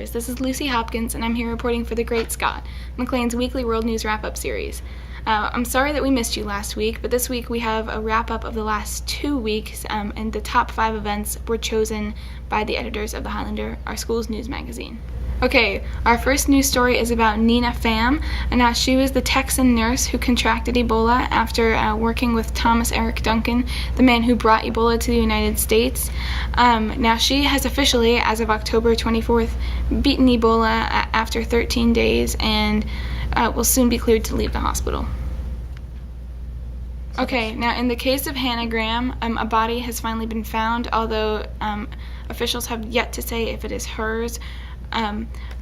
readers. This is Lucy Hopkins, and I'm here reporting for The Great Scot, McLean's weekly world news wrap-up series. I'm sorry that we missed you last week, but this week we have a wrap-up of the last 2 weeks, and the top 5 events were chosen by the editors of the Highlander, our school's news magazine. Okay, our first news story is about Nina Pham, and now she was the Texan nurse who contracted Ebola after working with Thomas Eric Duncan, the man who brought Ebola to the United States. Now she has officially, as of October 24th, beaten Ebola after 13 days and will soon be cleared to leave the hospital. Okay, now in the case of Hannah Graham, a body has finally been found, although officials have yet to say if it is hers.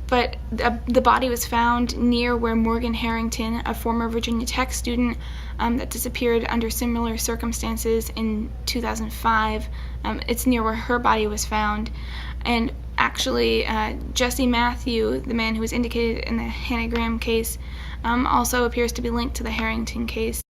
But the body was found near where Morgan Harrington, a former Virginia Tech student that disappeared under similar circumstances in 2005, it's near where her body was found. And actually, Jesse Matthew, the man who was indicated in the Hannah Graham case, also appears to be linked to the Harrington case.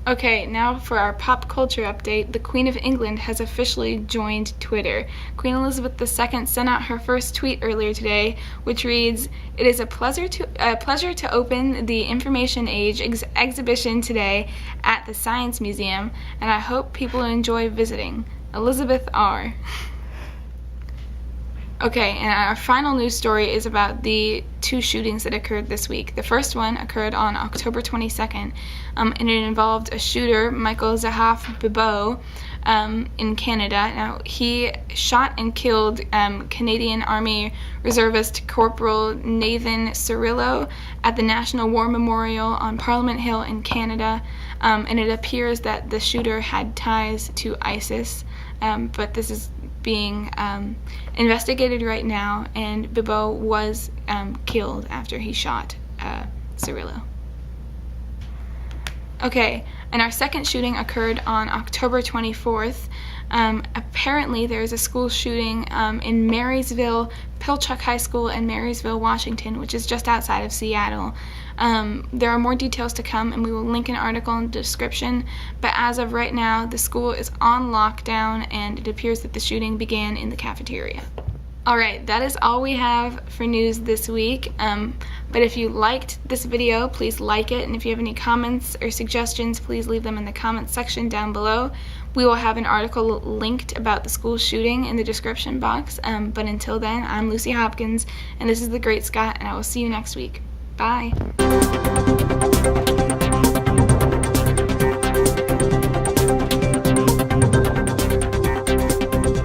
Okay, now for our pop culture update. The Queen of England has officially joined Twitter. Queen Elizabeth II sent out her first tweet earlier today, which reads, "It is a pleasure to open the Information Age exhibition today at the Science Museum, and I hope people enjoy visiting. Elizabeth R." Okay, and our final news story is about the 2 shootings that occurred this week. The first one occurred on October 22nd, and it involved a shooter, Michael Zahaf Bibeau, in Canada. Now, he shot and killed Canadian Army Reservist Corporal Nathan Cirillo at the National War Memorial on Parliament Hill in Canada, and it appears that the shooter had ties to ISIS, but this is being investigated right now, and Bibeau was killed after he shot Cirillo. Okay, and our second shooting occurred on October 24th. Apparently there is a school shooting in Marysville, Pilchuck High School in Marysville, Washington, which is just outside of Seattle. There are more details to come, and we will link an article in the description, but as of right now, the school is on lockdown, and it appears that the shooting began in the cafeteria. Alright, that is all we have for news this week, but if you liked this video, please like it, and if you have any comments or suggestions, please leave them in the comments section down below. We will have an article linked about the school shooting in the description box, but until then, I'm Lucy Hopkins, and this is The Great Scot, and I will see you next week. Bye!